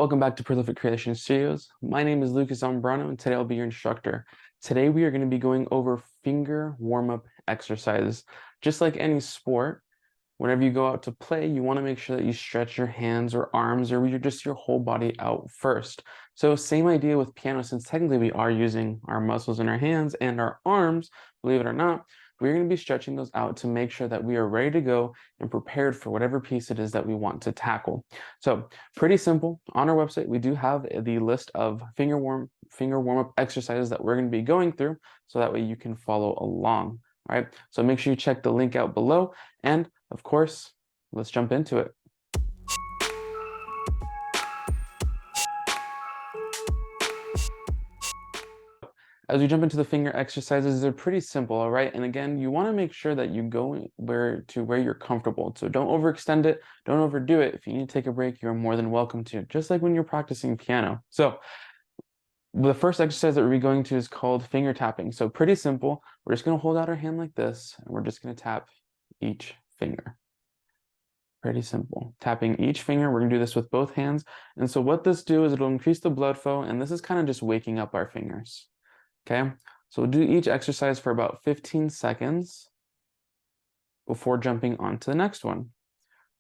Welcome back to Prolific Creation Studios. My name is Lucas Zambrano, and today I'll be your instructor. Today we are going to be going over finger warm-up exercises. Just like any sport, whenever you go out to play, you want to make sure that you stretch your hands or arms or your whole body out first. So same idea with piano, since technically we are using our muscles in our hands and our arms, believe it or not, we're going to be stretching those out to make sure that we are ready to go and prepared for whatever piece it is that we want to tackle. So pretty simple. On our website, we do have the list of finger warm-up exercises that we're going to be going through, so that way you can follow along. All right, so make sure you check the link out below, and of course, let's jump into it. As we jump into the finger exercises, they're pretty simple, all right? And again, you want to make sure that you go where you're comfortable. So don't overextend it, don't overdo it. If you need to take a break, you're more than welcome to, just like when you're practicing piano. So the first exercise that we're going to is called finger tapping. So pretty simple. We're just going to hold out our hand like this, and we're just going to tap each finger. Pretty simple. Tapping each finger. We're going to do this with both hands. And so what this do is it'll increase the blood flow, and this is kind of just waking up our fingers. Okay, so we'll do each exercise for about 15 seconds before jumping on to the next one.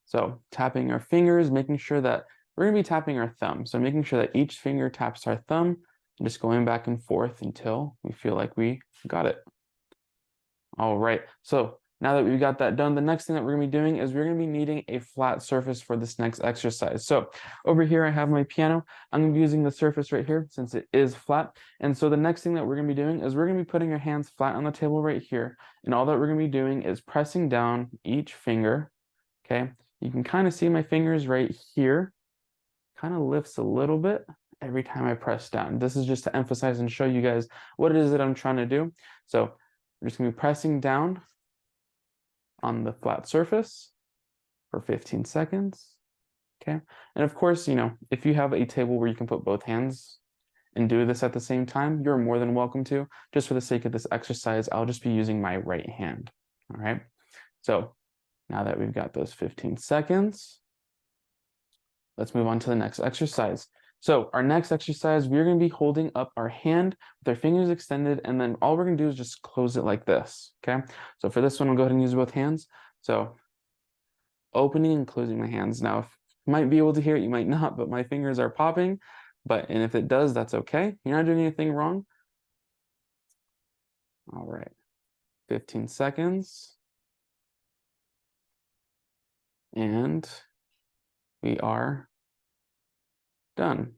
So tapping our fingers, making sure that we're going to be tapping our thumb. So making sure that each finger taps our thumb, and just going back and forth until we feel like we got it. All right, so now that we've got that done, the next thing that we're going to be doing is we're going to be needing a flat surface for this next exercise. So over here, I have my piano. I'm going to be using the surface right here since it is flat. And so the next thing that we're going to be doing is we're going to be putting our hands flat on the table right here. And all that we're going to be doing is pressing down each finger. Okay, you can kind of see my fingers right here. Kind of lifts a little bit every time I press down. This is just to emphasize and show you guys what it is that I'm trying to do. So we're just going to be pressing down on the flat surface for 15 seconds. Okay, and of course, if you have a table where you can put both hands and do this at the same time, you're more than welcome to. Just for the sake of this exercise, I'll just be using my right hand. All right, so now that we've got those 15 seconds, let's move on to the next exercise. So our next exercise, we're going to be holding up our hand with our fingers extended, and then all we're going to do is just close it like this, okay? So for this one, I'll go ahead and use both hands. So opening and closing my hands. Now, you might be able to hear it, you might not, but my fingers are popping. And if it does, that's okay. You're not doing anything wrong. All right, 15 seconds. And we are done.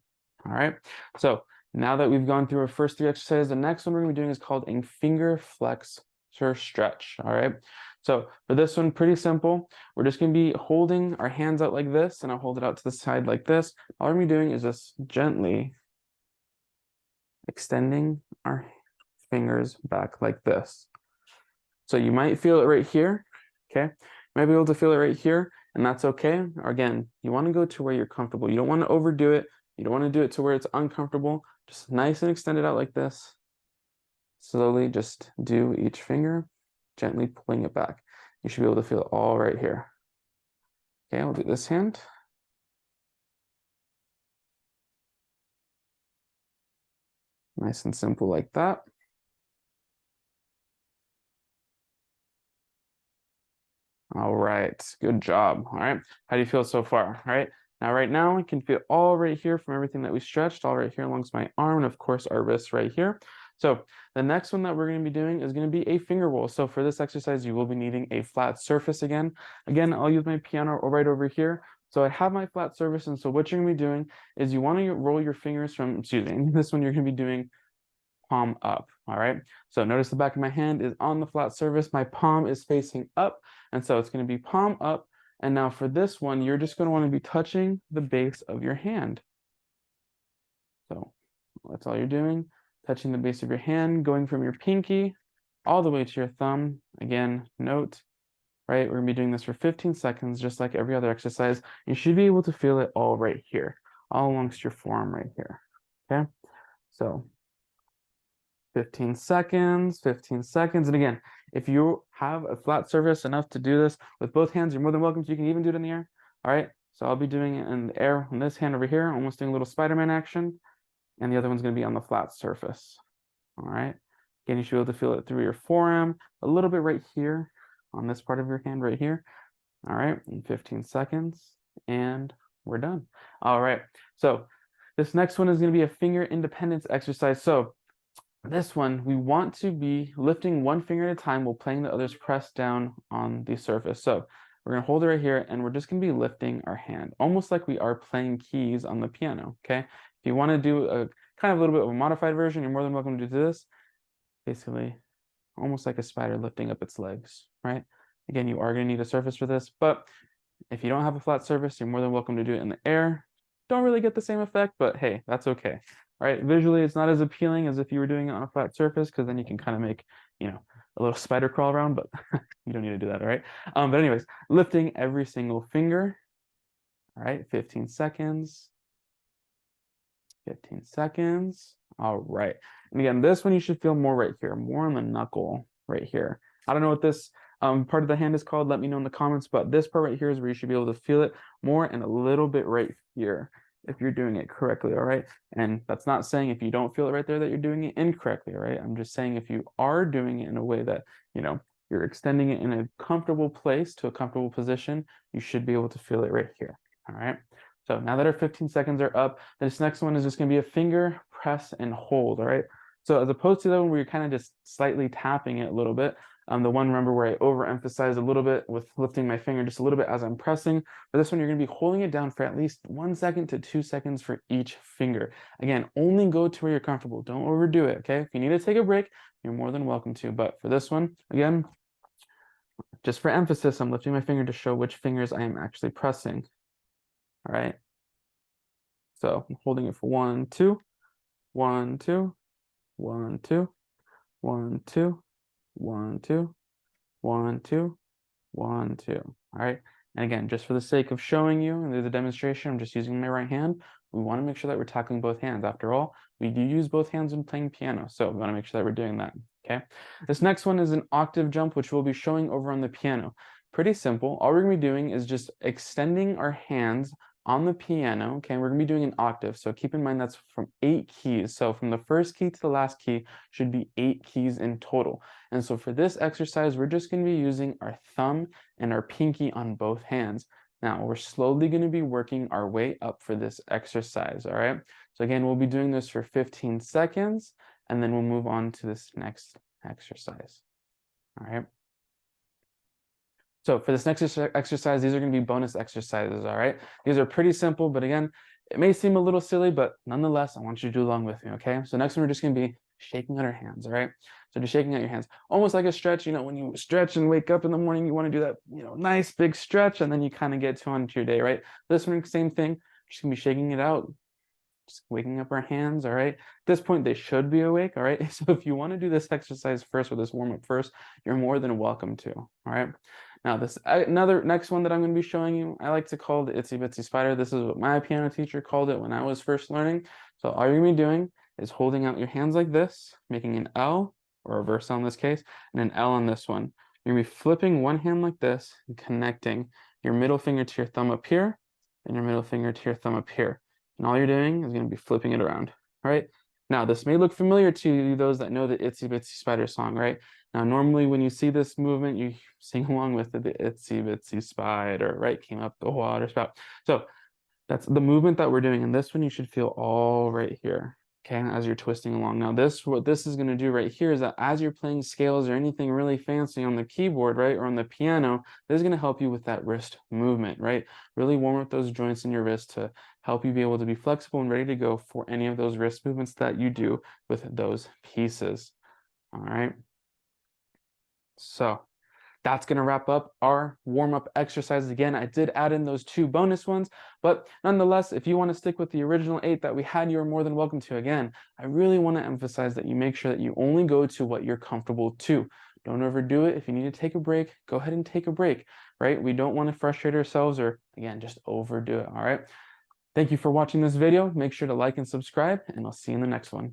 All right, so now that we've gone through our first three exercises, the next one we're going to be doing is called a finger flexor stretch. All right, so for this one, pretty simple. We're just going to be holding our hands out like this, and I'll hold it out to the side like this. All we're going to be doing is just gently extending our fingers back like this. So you might feel it right here, okay? You might be able to feel it right here, and that's okay. Again, you want to go to where you're comfortable. You don't want to overdo it. You don't want to do it to where it's uncomfortable. Just nice and extend it out like this. Slowly just do each finger, gently pulling it back. You should be able to feel it all right here. Okay, I'll do this hand. Nice and simple like that. All right, good job. All right, how do you feel so far? All right, right now I can feel all right here from everything that we stretched, all right here along my arm, and of course our wrist right here. So the next one that we're going to be doing is going to be a finger roll. So for this exercise, you will be needing a flat surface again. Again, I'll use my piano right over here. So I have my flat surface, and so what you're going to be doing is you want to roll your fingers from, this one you're going to be doing palm up. All right, so notice the back of my hand is on the flat surface, my palm is facing up, and so it's going to be palm up. And now for this one, you're just going to want to be touching the base of your hand. So that's all you're doing, touching the base of your hand, going from your pinky all the way to your thumb. Again, note, right, we're going to be doing this for 15 seconds, just like every other exercise. You should be able to feel it all right here, all amongst your forearm right here. Okay, so 15 seconds, 15 seconds. And again, if you have a flat surface enough to do this with both hands, you're more than welcome to. You can even do it in the air. All right, So I'll be doing it in the air on this hand over here, almost doing a little Spider-Man action, and the other one's going to be on the flat surface. All right. Again, you should be able to feel it through your forearm, a little bit right here on this part of your hand right here. All right, in 15 seconds, and we're done. All right, so this next one is going to be a finger independence exercise. So this one, we want to be lifting one finger at a time while playing the others pressed down on the surface. So we're going to hold it right here, and we're just going to be lifting our hand, almost like we are playing keys on the piano, okay? If you want to do a kind of a little bit of a modified version, you're more than welcome to do this. Basically, almost like a spider lifting up its legs, right? Again, you are going to need a surface for this, but if you don't have a flat surface, you're more than welcome to do it in the air. Don't really get the same effect, but hey, that's okay. All right, visually, it's not as appealing as if you were doing it on a flat surface, because then you can kind of make, a little spider crawl around, but you don't need to do that, all right? But anyways, lifting every single finger. All right, 15 seconds. 15 seconds. All right. And again, this one you should feel more right here, more on the knuckle right here. I don't know what this part of the hand is called. Let me know in the comments, but this part right here is where you should be able to feel it more and a little bit right here if you're doing it correctly, all right? And that's not saying if you don't feel it right there that you're doing it incorrectly, all right? I'm just saying if you are doing it in a way that, you're extending it in a comfortable place to a comfortable position, you should be able to feel it right here, all right? So now that our 15 seconds are up, this next one is just going to be a finger press and hold, all right? So as opposed to the one where you're kind of just slightly tapping it a little bit, the one, remember, where I overemphasize a little bit with lifting my finger just a little bit as I'm pressing. For this one, you're going to be holding it down for at least 1 second to 2 seconds for each finger. Again, only go to where you're comfortable. Don't overdo it, okay? If you need to take a break, you're more than welcome to. But for this one, again, just for emphasis, I'm lifting my finger to show which fingers I am actually pressing. All right. So I'm holding it for 1, 2, 1, 2, 1, 2, 1, 2, 1, 2, 1, 2, 1, 2. All right. And again, just for the sake of showing you and the demonstration, I'm just using my right hand. We want to make sure that we're tackling both hands. After all, we do use both hands when playing piano. So we want to make sure that we're doing that. Okay. This next one is an octave jump, which we'll be showing over on the piano. Pretty simple. All we're going to be doing is just extending our hands on the piano, okay, we're going to be doing an octave. So keep in mind that's from 8 keys. So from the first key to the last key should be 8 keys in total. And so for this exercise, we're just going to be using our thumb and our pinky on both hands. Now, we're slowly going to be working our way up for this exercise, all right? So again, we'll be doing this for 15 seconds, and then we'll move on to this next exercise, all right? So for this next exercise, these are going to be bonus exercises, all right? These are pretty simple, but again, it may seem a little silly, but nonetheless, I want you to do along with me, okay? So next one, we're just going to be shaking out our hands, all right? So just shaking out your hands, almost like a stretch. When you stretch and wake up in the morning, you want to do that, nice big stretch, and then you kind of get on to your day, right? This one, same thing. Just going to be shaking it out, just waking up our hands, all right? At this point, they should be awake, all right? So if you want to do this exercise first or this warm-up first, you're more than welcome to, all right? Now, this next one that I'm going to be showing you, I like to call the itsy bitsy spider. This is what my piano teacher called it when I was first learning. So all you're going to be doing is holding out your hands like this, making an L, or a reverse L in this case, and an L on this one. You're going to be flipping one hand like this and connecting your middle finger to your thumb up here, and your middle finger to your thumb up here. And all you're doing is going to be flipping it around, all right? Now, this may look familiar to those that know the Itsy Bitsy Spider song, right? Now, normally when you see this movement, you sing along with it, the Itsy Bitsy Spider, right? Came up the water spout. So that's the movement that we're doing. And this one you should feel all right here, okay, as you're twisting along. Now, what this is going to do right here is that as you're playing scales or anything really fancy on the keyboard, right, or on the piano, this is going to help you with that wrist movement, right? Really warm up those joints in your wrist to help you be able to be flexible and ready to go for any of those wrist movements that you do with those pieces, all right? So that's going to wrap up our warm-up exercises. Again, I did add in those 2 bonus ones, but nonetheless, if you want to stick with the original 8 that we had, you're more than welcome to. Again, I really want to emphasize that you make sure that you only go to what you're comfortable to. Don't overdo it. If you need to take a break, go ahead and take a break, right? We don't want to frustrate ourselves or, again, just overdo it, all right? Thank you for watching this video. Make sure to like and subscribe, and I'll see you in the next one.